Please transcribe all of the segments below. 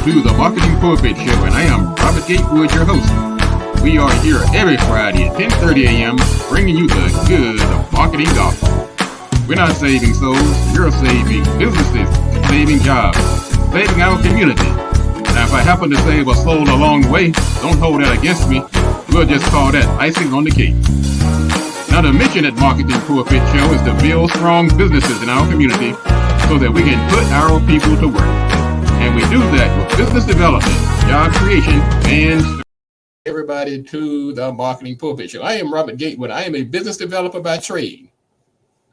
to the Marketing Pulpit Show, and I am Robert Gatewood, your host. We are here every Friday at 10:30 a.m. bringing you the good of marketing gospel. We're not saving souls, you're saving businesses, saving jobs, saving our community. Now, if I happen to save a soul along the way, don't hold that against me. We'll just call that icing on the cake. Now, the mission at Marketing Pulpit Show is to build strong businesses in our community so that we can put our people to work. And we do that with business development, job creation, and everybody to the Marketing Pulpit Show. I am Robert Gatewood. I am a business developer by trade.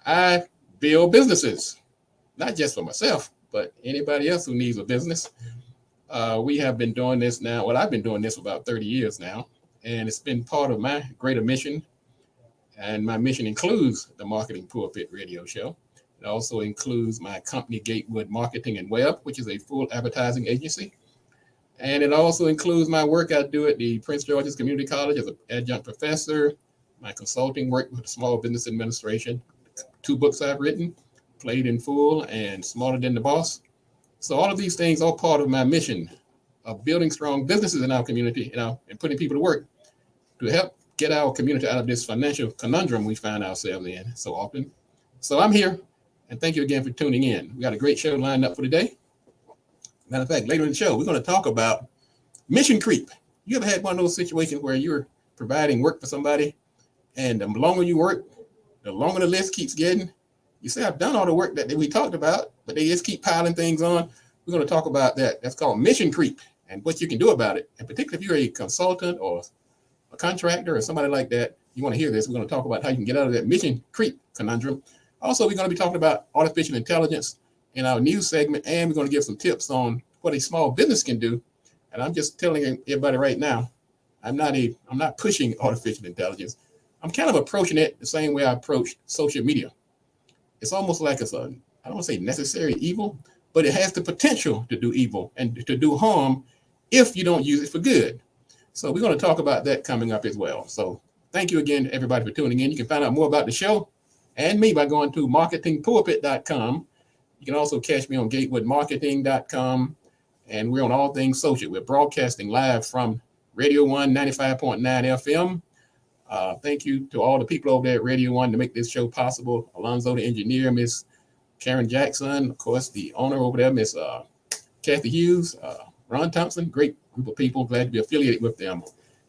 I build businesses, not just for myself, but anybody else who needs a business. We have been doing this now. Well, I've been doing this for about 30 years now, and it's been part of my greater mission. And my mission includes the Marketing Pulpit Radio Show. It also includes my company, Gatewood Marketing and Web, which is a full advertising agency. And it also includes my work I do at the Prince George's Community College as an adjunct professor, my consulting work with the Small Business Administration, 2 books I've written, Played in Full and Smarter Than the Boss. So all of these things are part of my mission of building strong businesses in our community, and putting people to work to help get our community out of this financial conundrum we find ourselves in so often. So I'm here. And thank you again for tuning in. We got a great show lined up for today. Matter of fact, later in the show, we're going to talk about mission creep. You ever had one of those situations where you're providing work for somebody, and the longer you work, the longer the list keeps getting? You say, I've done all the work that we talked about, but they just keep piling things on. We're going to talk about that. That's called mission creep and what you can do about it. And particularly if you're a consultant or a contractor or somebody like that, you want to hear this. We're going to talk about how you can get out of that mission creep conundrum. Also, we're going to be talking about artificial intelligence in our news segment, and we're going to give some tips on what a small business can do. And I'm just telling everybody right now, I'm not pushing artificial intelligence. I'm kind of approaching it the same way I approach social media. It's almost like I don't want to say necessary evil, but it has the potential to do evil and to do harm if you don't use it for good. So we're going to talk about that coming up as well. So thank you again, everybody, for tuning in. You can find out more about the show and me by going to marketingpulpit.com. You can also catch me on gatewoodmarketing.com. And we're on all things social. We're broadcasting live from Radio 1 95.9 FM. Thank you to all the people over there at Radio 1 to make this show possible. Alonzo, the engineer, Miss Karen Jackson, of course, the owner over there, Miss Kathy Hughes, Ron Thompson, great group of people. Glad to be affiliated with them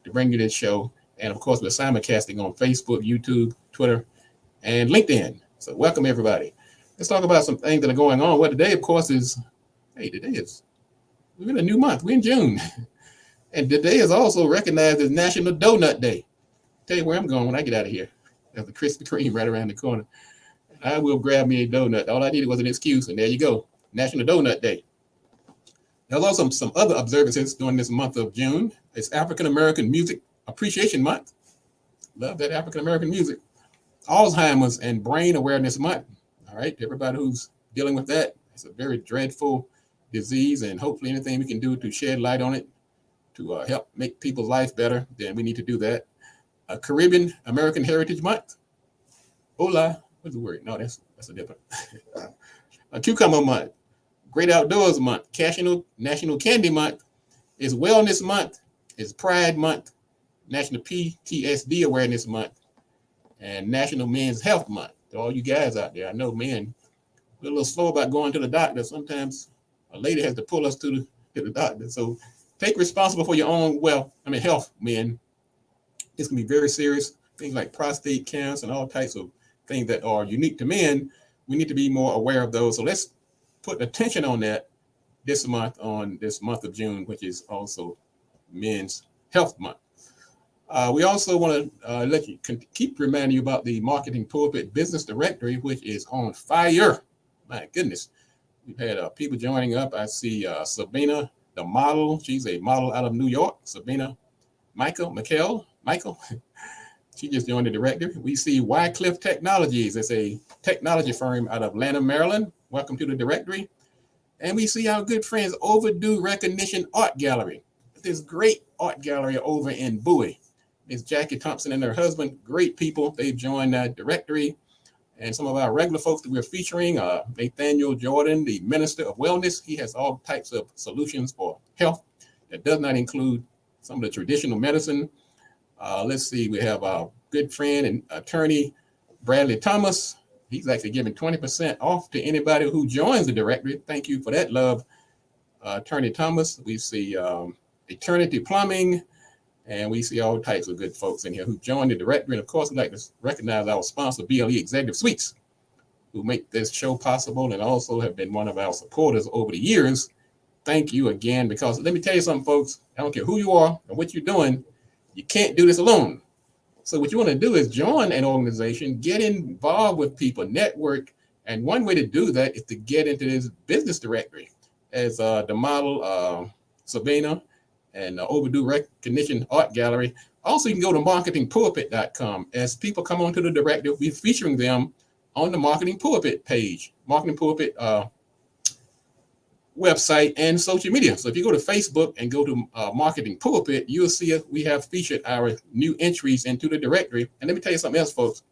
to bring you this show. And of course, we're simulcasting on Facebook, YouTube, Twitter, and LinkedIn. So welcome, everybody. Let's talk about some things that are going on. Well, today, of course, we're in a new month. We're in June. And today is also recognized as National Donut Day. Tell you where I'm going when I get out of here. There's a Krispy Kreme right around the corner. I will grab me a donut. All I needed was an excuse, and there you go. National Donut Day. There's also some other observances during this month of June. It's African American Music Appreciation Month. Love that African American music. Alzheimer's and Brain Awareness Month. All right, everybody who's dealing with that, it's a very dreadful disease, and hopefully anything we can do to shed light on it to help make people's life better, then we need to do that. Caribbean American Heritage Month. Hola, what's the word? No, that's a different. Cucumber Month. Great Outdoors Month. National Candy Month. Is Wellness Month. Is Pride Month. National PTSD Awareness Month. And National Men's Health Month. To all you guys out there, I know men, we're a little slow about going to the doctor. Sometimes a lady has to pull us to the doctor. So take responsible for your own health, men. This can be very serious. Things like prostate cancer and all types of things that are unique to men. We need to be more aware of those. So let's put attention on that this month, on this month of June, which is also Men's Health Month. We also want to let you keep reminding you about the Marketing Pulpit Business Directory, which is on fire. My goodness. We've had people joining up. I see Sabina, the model. She's a model out of New York. Sabina Michael. She just joined the directory. We see Wycliffe Technologies. It's a technology firm out of Lanham, Maryland. Welcome to the directory. And we see our good friends Overdue Recognition Art Gallery. This great art gallery over in Bowie. It's Jackie Thompson and her husband. Great people. They've joined that directory. And some of our regular folks that we're featuring, Nathaniel Jordan, the Minister of Wellness. He has all types of solutions for health that does not include some of the traditional medicine. Let's see, we have our good friend and attorney, Bradley Thomas. He's actually giving 20% off to anybody who joins the directory. Thank you for that, love, Attorney Thomas. We see Eternity Plumbing, and we see all types of good folks in here who joined the directory. And of course, we'd like to recognize our sponsor, BLE Executive Suites, who make this show possible and also have been one of our supporters over the years. Thank you again, because let me tell you something, folks. I don't care who you are or what you're doing, you can't do this alone. So what you want to do is join an organization, get involved with people, network. And one way to do that is to get into this business directory, as the model Sabina and Overdue Recognition Art Gallery. Also, you can go to marketingpulpit.com. As people come onto the directory, we're featuring them on the Marketing Pulpit page, Marketing Pulpit website and social media. So if you go to Facebook and go to Marketing Pulpit, you'll see we have featured our new entries into the directory. And let me tell you something else, folks.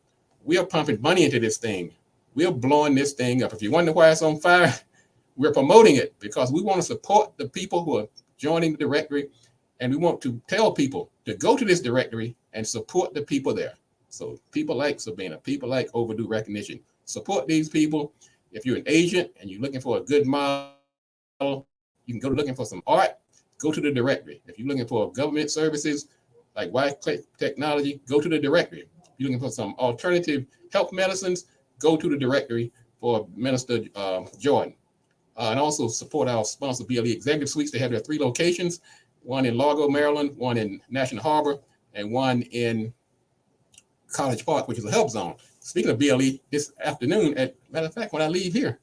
We are pumping money into this thing. We are blowing this thing up. If you wonder why it's on fire, we're promoting it because we want to support the people who are joining the directory, and we want to tell people to go to this directory and support the people there. So people like Sabina, people like Overdue Recognition, support these people. If you're an agent and you're looking for a good model, you can go looking for some art, go to the directory. If you're looking for government services like Wycliffe Technology, go to the directory. If you're looking for some alternative health medicines, go to the directory for Minister Jordan. And also support our sponsor, BLE Executive Suites. They have their 3 locations, one in Largo, Maryland, one in National Harbor, and one in College Park, which is a help zone. Speaking of BLE, this afternoon, matter of fact, when I leave here,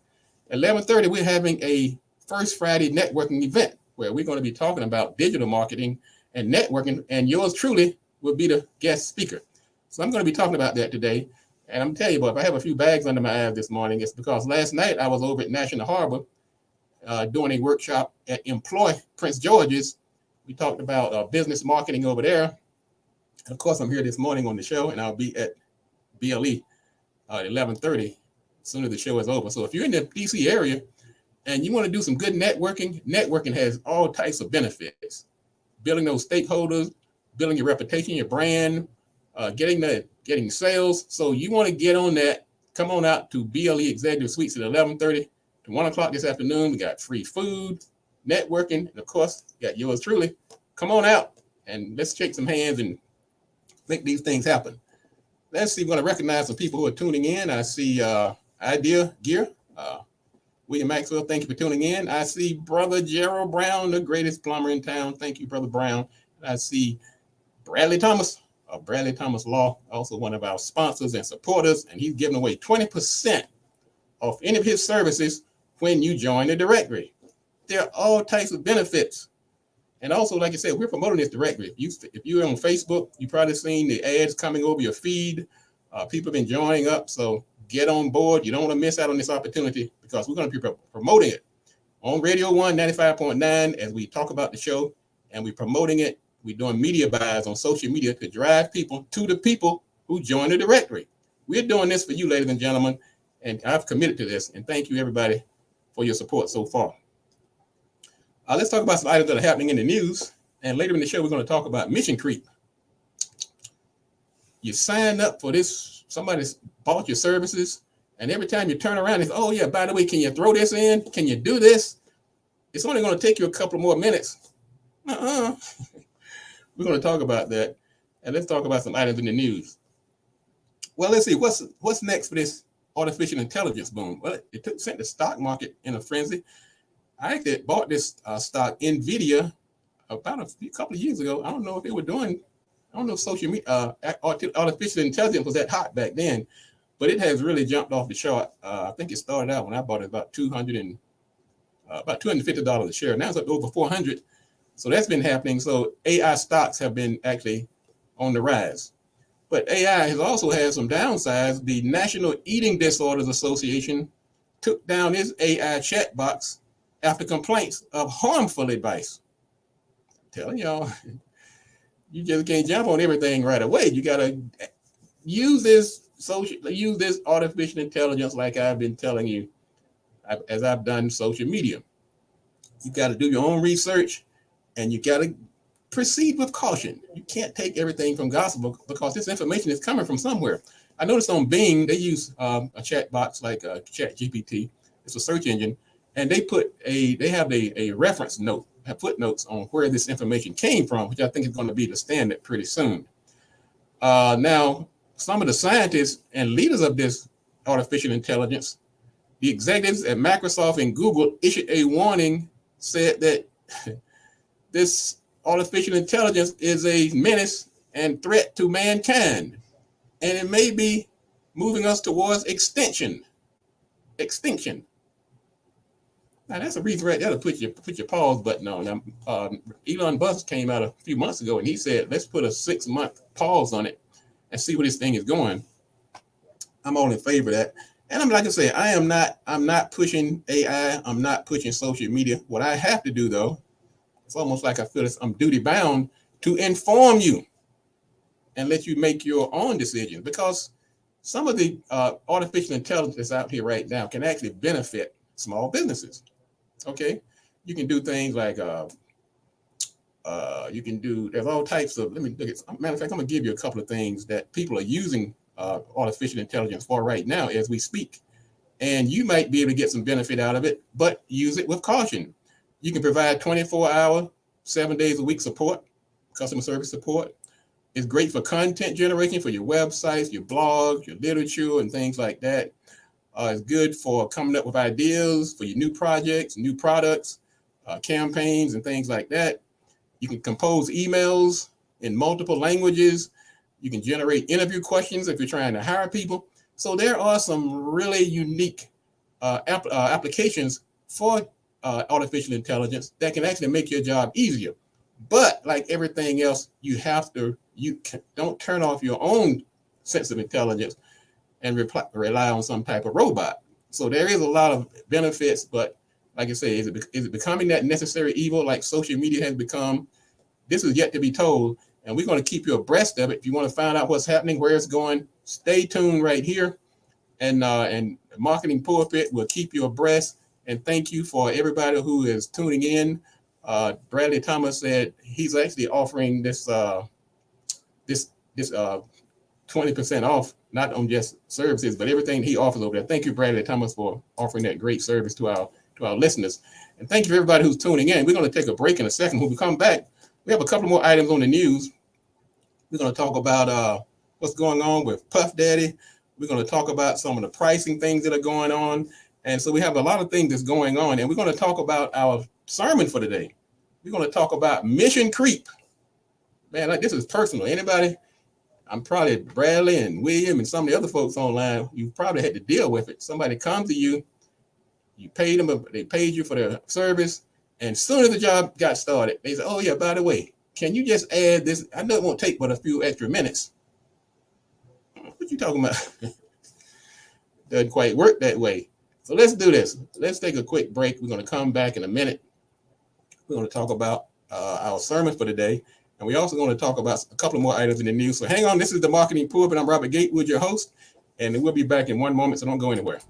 at 11:30, we're having a First Friday networking event where we're going to be talking about digital marketing and networking, and yours truly will be the guest speaker. So I'm going to be talking about that today. And I'm telling you, if I have a few bags under my eyes this morning, it's because last night I was over at National Harbor doing a workshop at Employ Prince George's. We talked about business marketing over there. And of course, I'm here this morning on the show, and I'll be at BLE at 11:30 as soon as the show is over. So if you're in the DC area and you want to do some good networking has all types of benefits. Building those stakeholders, building your reputation, your brand, getting sales. So you want to get on that. Come on out to BLE Executive Suites at 11:30 to 1 o'clock this afternoon. We got free food, networking, and of course, you got yours truly. Come on out and let's shake some hands and make these things happen. Let's see, we're going to recognize some people who are tuning in. I see Idea Gear, William Maxwell, thank you for tuning in. I see Brother Gerald Brown, the greatest plumber in town. Thank you, Brother Brown. I see Bradley Thomas of Bradley Thomas Law, also one of our sponsors and supporters, and he's giving away 20% off any of his services when you join the directory. There are all types of benefits. And also, like I said, we're promoting this directory. If you're on Facebook, you've probably seen the ads coming over your feed. People have been joining up, so get on board. You don't want to miss out on this opportunity because we're going to be promoting it on Radio 1 95.9 as we talk about the show, and we're promoting it. We're doing media buys on social media to drive people to the people who join the directory. We're doing this for you, ladies and gentlemen, and I've committed to this, and thank you, everybody, for your support so far. Let's talk about some items that are happening in the news, and later in the show, we're going to talk about mission creep. You sign up for this, somebody's bought your services, and every time you turn around, it's, oh yeah, by the way, can you throw this in? Can you do this? It's only going to take you a couple more minutes. We're going to talk about that, and let's talk about some items in the news. Well, let's see, what's next for this artificial intelligence boom? Well, it sent the stock market in a frenzy. I actually bought this stock, NVIDIA, about a couple of years ago. I don't know if they were doing, I don't know if social media, artificial intelligence was that hot back then, but it has really jumped off the chart. I think it started out when I bought it about $250 a share. Now it's up to over 400. So that's been happening. So AI stocks have been actually on the rise. But AI has also had some downsides. The National Eating Disorders Association took down its AI chat box after complaints of harmful advice. I'm telling y'all, you just can't jump on everything right away. You got to use this use this artificial intelligence like I've been telling you, as I've done social media. You got to do your own research, and you got to proceed with caution. You can't take everything from gospel because this information is coming from somewhere. I noticed on Bing they use a chat box like ChatGPT. It's a search engine, and they have a reference note, have footnotes on where this information came from, which I think is going to be the standard pretty soon. Now, some of the scientists and leaders of this artificial intelligence, the executives at Microsoft and Google issued a warning, said that this artificial intelligence is a menace and threat to mankind, and it may be moving us towards extinction. Now that's a reason right there to put your pause button on. Now, Elon Musk came out a few months ago and he said, let's put a 6-month pause on it and see where this thing is going. I'm all in favor of that. And I'm like I say, I'm not pushing AI. I'm not pushing social media. What I have to do though, it's almost like I feel I'm duty bound to inform you and let you make your own decisions, because some of the artificial intelligence out here right now can actually benefit small businesses. Okay, you can do things like there's all types of, let me look at, matter of fact, I'm gonna give you a couple of things that people are using artificial intelligence for right now as we speak. And you might be able to get some benefit out of it, but use it with caution. You can provide 24-hour, 7 days a week support, customer service support. It's great for content generation for your websites, your blogs, your literature, and things like that. It's good for coming up with ideas for your new projects, new products, campaigns, and things like that. You can compose emails in multiple languages. You can generate interview questions if you're trying to hire people. So there are some really unique applications for artificial intelligence that can actually make your job easier. But like everything else, don't turn off your own sense of intelligence and rely on some type of robot. So there is a lot of benefits, but like I say, is it becoming that necessary evil like social media has become? This is yet to be told, and we're going to keep you abreast of it. If you want to find out what's happening, where it's going, stay tuned right here. And Marketing Pulpit will keep you abreast. And thank you for everybody who is tuning in. Bradley Thomas said he's actually offering this 20% off, not on just services, but everything he offers over there. Thank you, Bradley Thomas, for offering that great service to our listeners. And thank you for everybody who's tuning in. We're going to take a break in a second. When we come back, we have a couple more items on the news. We're going to talk about what's going on with Puff Daddy. We're going to talk about some of the pricing things that are going on. And so we have a lot of things that's going on. And we're going to talk about our sermon for today. We're going to talk about mission creep. Man, like this is personal. Anybody? I'm probably Bradley and William and some of the other folks online. You probably had to deal with it. Somebody comes to you, you paid them, they paid you for their service, and as soon as the job got started, they said, "Oh yeah, by the way, can you just add this? I know it won't take but a few extra minutes." What you talking about? Doesn't quite work that way. So let's do this. Let's take a quick break. We're going to come back in a minute. We're going to talk about our sermon for today. And we're also going to talk about a couple of more items in the news. So hang on. This is the Marketing Pulpit. I'm Robert Gatewood, your host. And we'll be back in one moment, so don't go anywhere.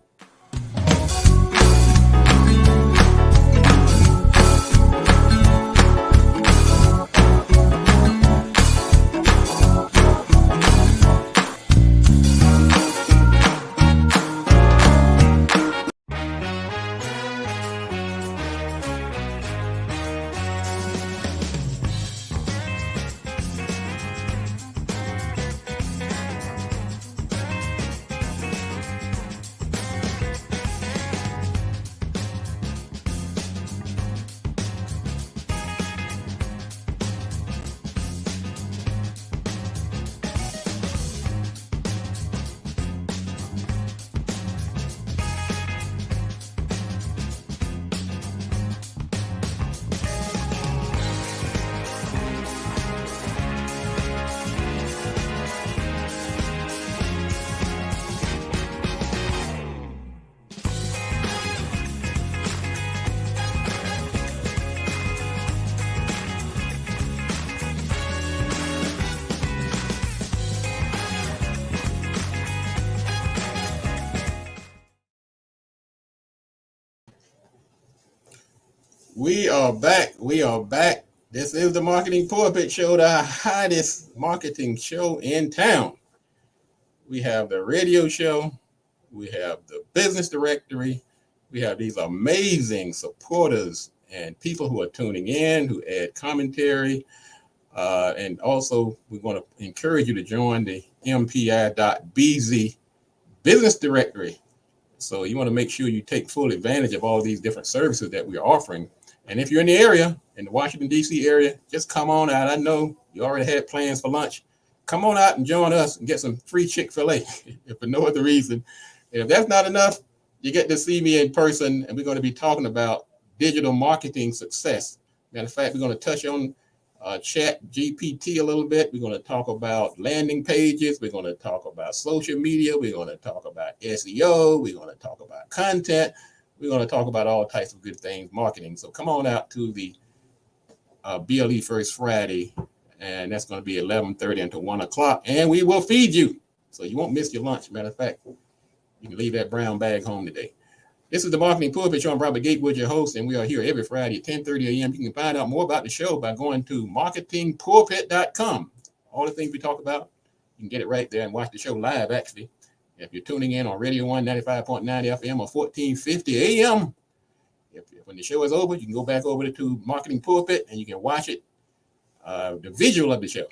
We are back. We are back. This is the Marketing Pulpit Show, the hottest marketing show in town. We have the radio show. We have the business directory. We have these amazing supporters and people who are tuning in, who add commentary. And also, we want to encourage you to join the MPI.BZ business directory. So you want to make sure you take full advantage of all these different services that we're offering. And if you're in the area, in the Washington, D.C. area, just come on out. I know you already had plans for lunch. Come on out and join us and get some free Chick-fil-A, if for no other reason. And if that's not enough, you get to see me in person, and we're going to be talking about digital marketing success. Matter of fact, we're going to touch on Chat GPT a little bit. We're going to talk about landing pages. We're going to talk about social media. We're going to talk about SEO. We're going to talk about content. We're going to talk about all types of good things, marketing. So come on out to the BLE First Friday, and that's going to be 11:30 until 1 o'clock, and we will feed you. So you won't miss your lunch. Matter of fact, you can leave that brown bag home today. This is the Marketing Pulpit Show. I'm Robert Gatewood, your host, and we are here every Friday at 10:30 a.m. You can find out more about the show by going to marketingpulpit.com. All the things we talk about, you can get it right there and watch the show live, actually. If you're tuning in on Radio 1, 95.9 FM or 1450 AM, when the show is over, you can go back over to Marketing Pulpit and you can watch it, the visual of the show.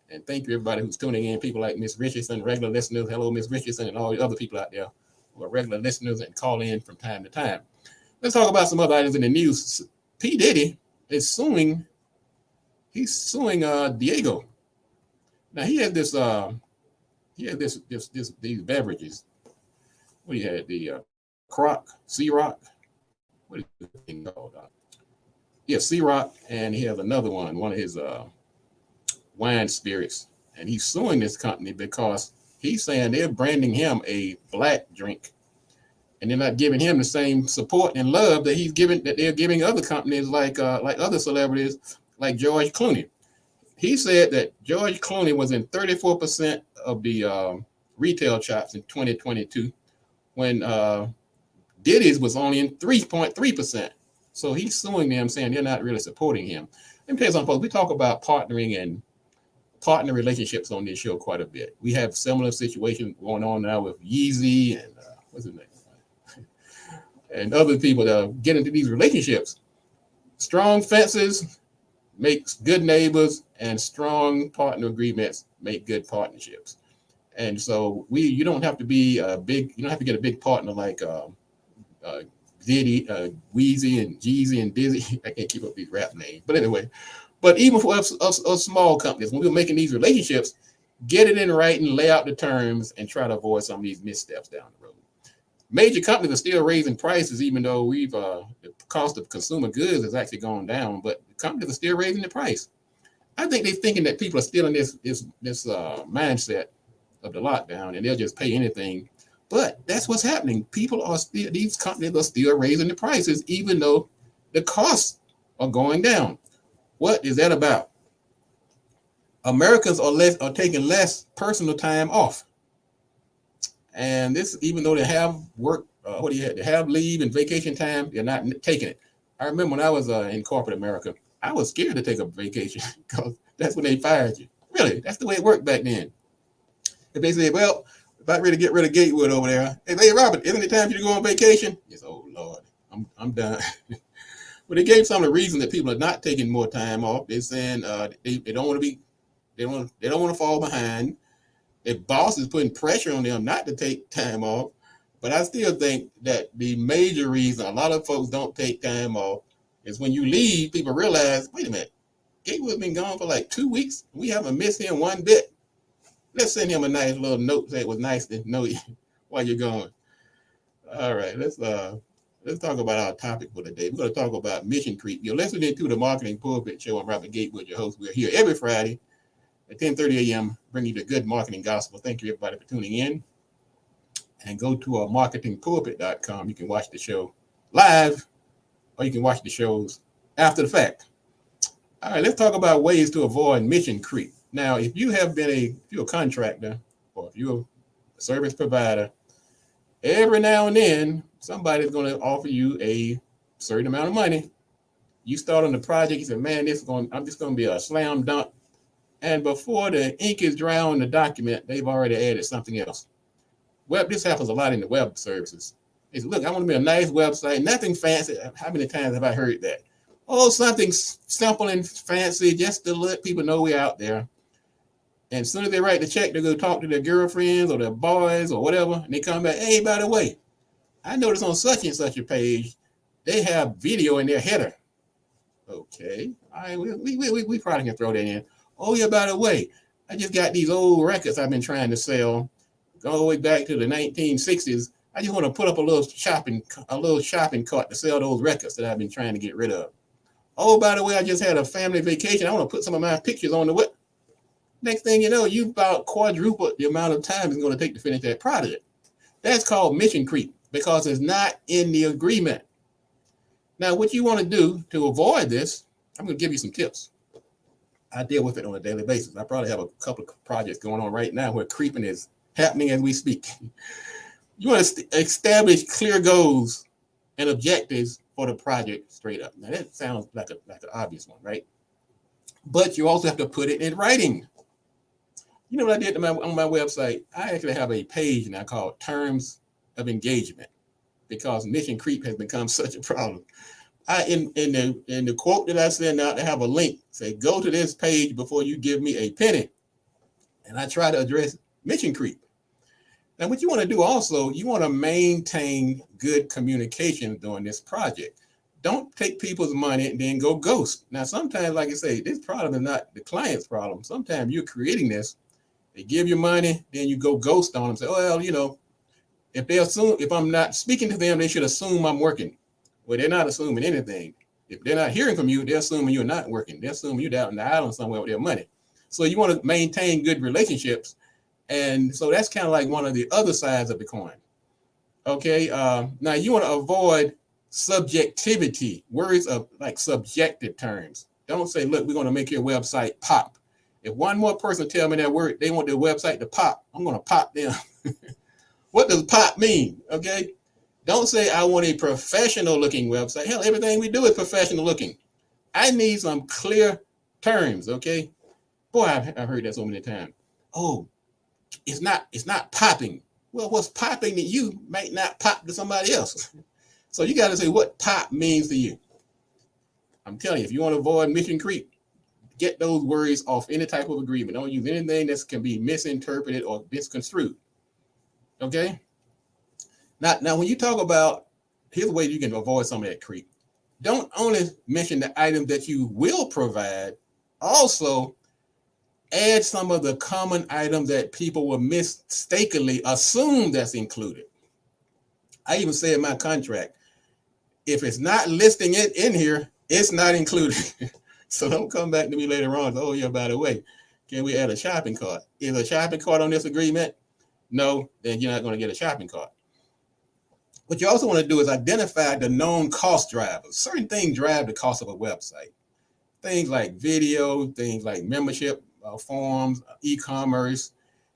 And thank you, everybody who's tuning in, people like Miss Richardson, regular listeners. Hello, Miss Richardson, and all the other people out there who are regular listeners and call in from time to time. Let's talk about some other items in the news. P. Diddy is suing. He's suing Diego. Now he had this. These beverages. What do you have? The C-Rock. What is the thing called? Yeah, C-Rock, and he has another one of his wine spirits, and he's suing this company because he's saying they're branding him a black drink, and they're not giving him the same support and love that they're giving other companies like other celebrities like George Clooney. He said that George Clooney was in 34% of the retail shops in 2022, when Diddy's was only in 3.3%. So he's suing them, saying they're not really supporting him. Let me tell you something, folks. We talk about partnering and partner relationships on this show quite a bit. We have similar situations going on now with Yeezy and what's his name, and other people that get into these relationships. Strong fences makes good neighbors, and strong partner agreements make good partnerships. And so you don't have to be you don't have to get a big partner like Diddy, Weezy, and Jeezy, and Dizzy. I can't keep up these rap names, but anyway. But even for us small companies, when we're making these relationships, get it in writing, lay out the terms, and try to avoid some of these missteps down the road. Major companies are still raising prices, even though the cost of consumer goods has actually gone down, but companies are still raising the price. I think they're thinking that people are still in this mindset of the lockdown, and they'll just pay anything. But that's what's happening. These companies are still raising the prices, even though the costs are going down. What is that about? Americans are taking less personal time off. And this, even though they have work, they have leave and vacation time, they're not taking it. I remember when I was in corporate America, I was scared to take a vacation because that's when they fired you. Really, that's the way it worked back then. If they say, well, about ready to get rid of Gatewood over there, hey Robert, isn't it time for you to go on vacation? Yes, oh Lord, I'm done. But they gave some of the reason that people are not taking more time off. They're saying they don't want to be, they don't want to fall behind. Their boss is putting pressure on them not to take time off. But I still think that the major reason a lot of folks don't take time off is when you leave, people realize, wait a minute, Gatewood's been gone for like 2 weeks. We haven't missed him one bit. Let's send him a nice little note that it was nice to know you while you're gone. All right, let's talk about our topic for today. We're going to talk about mission creep. You're listening to the Marketing Pulpit Show. I'm Robert Gatewood, your host. We're here every Friday at 10:30 a.m., bringing you the good marketing gospel. Thank you, everybody, for tuning in. And go to marketingpulpit.com. You can watch the show live, or you can watch the shows after the fact. All right, let's talk about ways to avoid mission creep. Now, if you're a contractor, or if you're a service provider, every now and then, somebody's going to offer you a certain amount of money You start on the project, you say, man, I'm just going to be a slam dunk. And before the ink is dry on the document, they've already added something else. This happens a lot in the web services. They say, look, I want to be a nice website, nothing fancy. How many times have I heard that? Oh, something simple and fancy just to let people know we're out there. And as soon as they write the check, they go talk to their girlfriends or their boys or whatever, and they come back, hey, by the way, I noticed on such and such a page, they have video in their header. Okay, all right, we probably can throw that in. Oh yeah, by the way, I just got these old records I've been trying to sell, go all the way back to the 1960s. I just want to put up a little shopping cart to sell those records that I've been trying to get rid of. Oh, by the way, I just had a family vacation. I want to put some of my pictures on the web. Next thing you know, you about quadruple the amount of time it's going to take to finish that project. That's called mission creep because it's not in the agreement. Now, what you want to do to avoid this, I'm going to give you some tips. I deal with it on a daily basis. I probably have a couple of projects going on right now where creeping is happening as we speak. You want to establish clear goals and objectives for the project straight up. Now, that sounds like an obvious one, right? But you also have to put it in writing. You know what I did on my website? I actually have a page now called Terms of Engagement because mission creep has become such a problem. In the quote that I send out, I have a link. Say, go to this page before you give me a penny. And I try to address mission creep. Now, what you want to do also, you want to maintain good communication during this project. Don't take people's money and then go ghost. Now, sometimes, like I say, this problem is not the client's problem. Sometimes you're creating this. They give you money, then you go ghost on them. Say, well, you know, if I'm not speaking to them, they should assume I'm working. Well, they're not assuming anything. If they're not hearing from you, they're assuming you're not working. They're assuming you're down in the island somewhere with their money. So you want to maintain good relationships. And so that's kind of like one of the other sides of the coin. Okay. Now you want to avoid subjectivity, words of like subjective terms. Don't say, look, we're going to make your website pop. If one more person tell me that word, they want their website to pop, I'm going to pop them. What does pop mean? Okay. Don't say I want a professional looking website. Hell, everything we do is professional looking. I need some clear terms. Okay. Boy, I've heard that so many times. Oh, it's not popping. Well, what's popping to you might not pop to somebody else. So you got to say what pop means to you. I'm telling you, if you want to avoid mission creep, get those words off any type of agreement. Don't use anything that can be misinterpreted or misconstrued. Okay? Now, when you talk about, here's a way you can avoid some of that creep. Don't only mention the items that you will provide, also add some of the common items that people will mistakenly assume that's included. I even say in my contract, if it's not listing it in here, it's not included. So don't come back to me later on. Oh, yeah, by the way, can we add a shopping cart? Is a shopping cart on this agreement? No, then you're not going to get a shopping cart. What you also want to do is identify the known cost drivers. Certain things drive the cost of a website. Things like video, things like membership forms, e-commerce.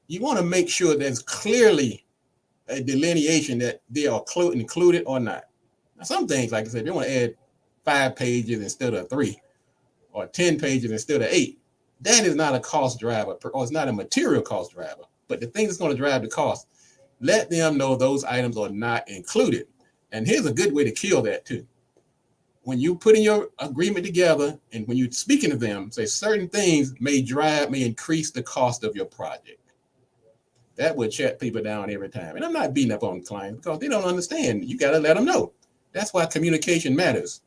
You want to make sure there's clearly a delineation that they are included or not. Now, some things, like I said, if you want to add 5 pages instead of 3 or 10 pages instead of 8, that is not a cost driver or it's not a material cost driver. But the thing that's going to drive the cost, let them know those items are not included. And here's a good way to kill that too. When you put in your agreement together and when you're speaking to them, say certain things may increase the cost of your project. That would shut people down every time. And I'm not beating up on clients because they don't understand. You got to let them know. That's why communication matters.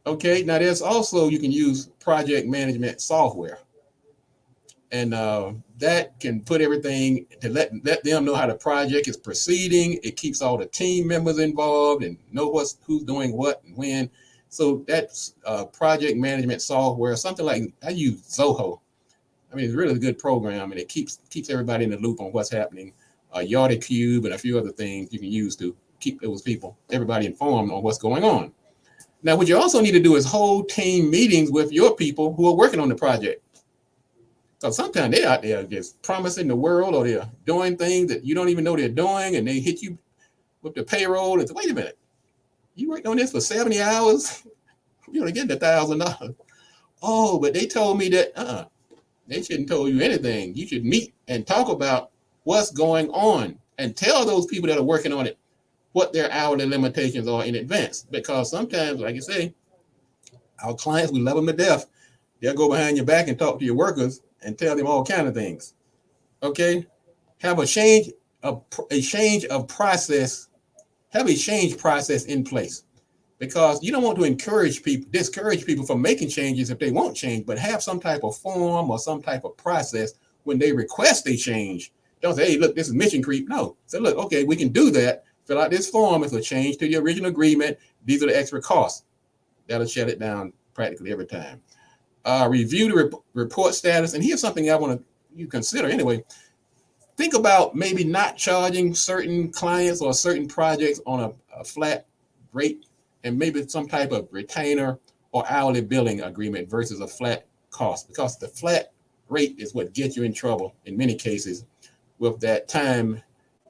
Okay, now there's also, you can use project management software. And that can put everything to let them know how the project is proceeding. It keeps all the team members involved and know who's doing what and when. So that's project management software, something like, I use Zoho. I mean, it's really a good program and it keeps everybody in the loop on what's happening. Yardi Cube and a few other things you can use to keep everybody informed on what's going on. Now, what you also need to do is hold team meetings with your people who are working on the project. Because sometimes they're out there just promising the world or they're doing things that you don't even know they're doing and they hit you with the payroll and say, wait a minute, you worked on this for 70 hours? You're only getting $1,000. Oh, but they told me that they shouldn't told you anything. You should meet and talk about what's going on and tell those people that are working on it what their hourly limitations are in advance. Because sometimes, like I say, our clients, we love them to death. They'll go behind your back and talk to your workers and tell them all kind of things. Okay, have a change of process. Have a change process in place, because you don't want to discourage people from making changes if they won't change, but have some type of form or some type of process when they request a change. Don't say, hey, look, this is mission creep. No, say, look, okay, we can do that. Fill out this form. It's a change to the original agreement. These are the extra costs. That'll shut it down practically every time. Review the report status. And here's something I want you consider anyway. Think about maybe not charging certain clients or certain projects on a flat rate, and maybe some type of retainer or hourly billing agreement versus a flat cost, because the flat rate is what gets you in trouble in many cases with that time,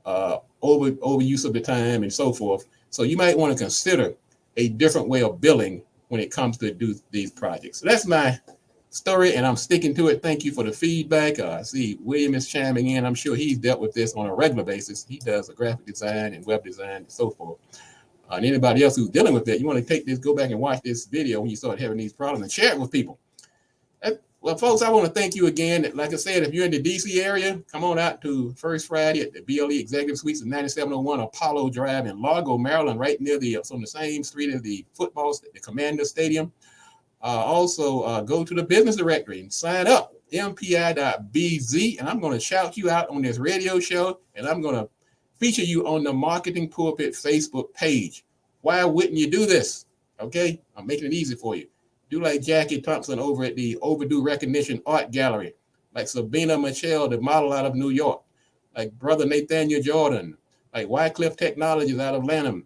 overuse of the time and so forth. So you might want to consider a different way of billing when it comes to do these projects. So that's my story, and I'm sticking to it. Thank you for the feedback. I see William is chiming in. I'm sure he's dealt with this on a regular basis. He does a graphic design and web design and so forth. And anybody else who's dealing with it, you want to take this, go back and watch this video when you start having these problems and share it with people. Well, folks, I want to thank you again. Like I said, if you're in the DC area, come on out to First Friday at the BLE Executive Suites at 9701 Apollo Drive in Largo, Maryland, right near on the same street as the Commander Stadium. Also, go to the business directory and sign up, mpi.bz, and I'm going to shout you out on this radio show, and I'm going to feature you on the Marketing Pulpit Facebook page. Why wouldn't you do this? Okay, I'm making it easy for you. Do like Jackie Thompson over at the Overdue Recognition Art Gallery, like Sabina Michelle, the model out of New York, like Brother Nathaniel Jordan, like Wycliffe Technologies out of Lanham.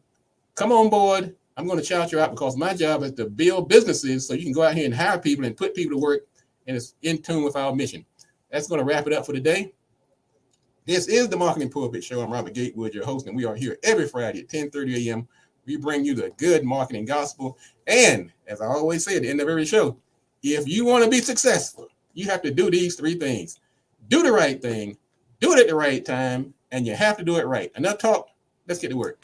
Come on board. I'm going to shout you out, because my job is to build businesses so you can go out here and hire people and put people to work, and it's in tune with our mission. That's going to wrap it up for today. This is the Marketing Pulpit Show. I'm Robert Gatewood, your host, and we are here every Friday at 10:30 a.m. We bring you the good marketing gospel. And as I always say at the end of every show, if you want to be successful, you have to do these three things. Do the right thing, do it at the right time, and you have to do it right. Enough talk. Let's get to work.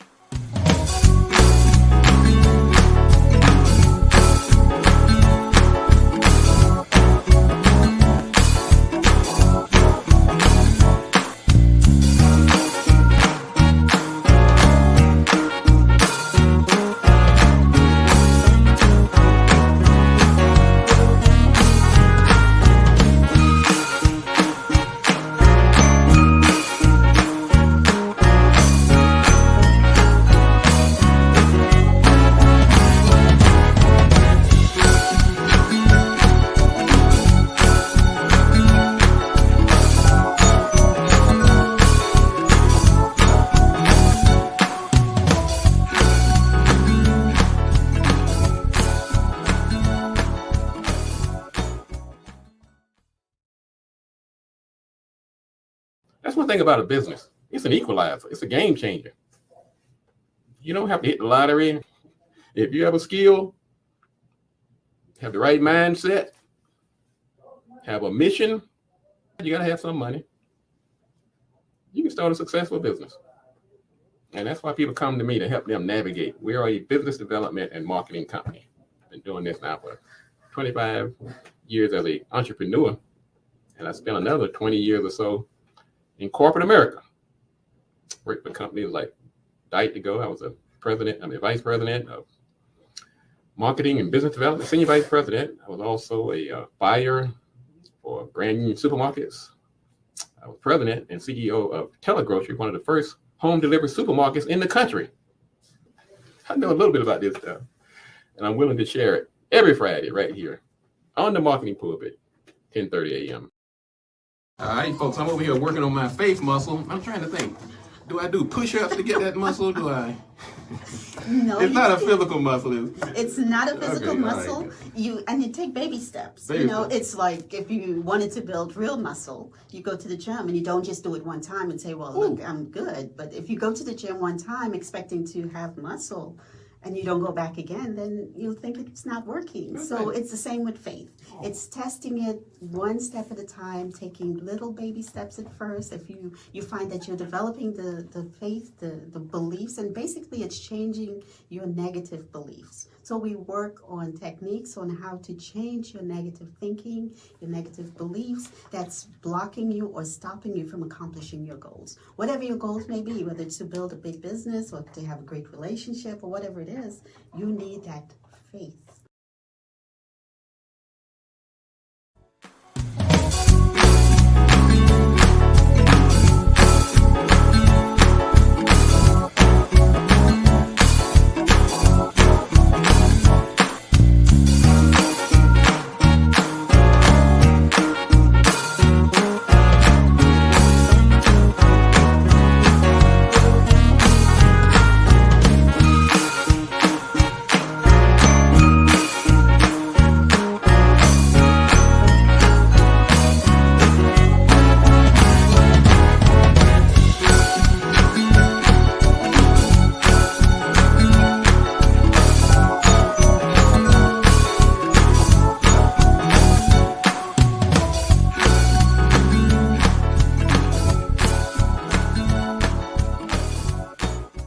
That's one thing about a business. It's an equalizer. It's a game changer. You don't have to hit the lottery. If you have a skill, have the right mindset, have a mission, you got to have some money. You can start a successful business. And that's why people come to me to help them navigate. We are a business development and marketing company. I've been doing this now for 25 years as an entrepreneur. And I spent another 20 years or so in corporate America. Worked for companies like Diet-to-Go. I was vice president of marketing and business development, senior vice president. I was also a buyer for Grand Union Supermarkets. I was president and CEO of Telegrocery, one of the first home delivery supermarkets in the country. I know a little bit about this stuff, and I'm willing to share it every Friday right here on the Marketing Pulpit, 10:30 a.m. All right, folks, I'm over here working on my face muscle. I'm trying to think. Do I do push-ups to get that muscle? Do I? No, it's not a physical muscle. It's not a physical muscle. Right. You take baby steps. Baby steps. It's like if you wanted to build real muscle, you go to the gym and you don't just do it one time and say, well, look, I'm good. But if you go to the gym one time expecting to have muscle and you don't go back again, then you'll think it's not working. So Okay. it's the same with faith. Oh. It's testing it one step at a time, taking little baby steps at first. If you find that you're developing the faith, the beliefs, and basically it's changing your negative beliefs. So we work on techniques on how to change your negative thinking, your negative beliefs that's blocking you or stopping you from accomplishing your goals. Whatever your goals may be, whether it's to build a big business or to have a great relationship or whatever it is, you need that faith.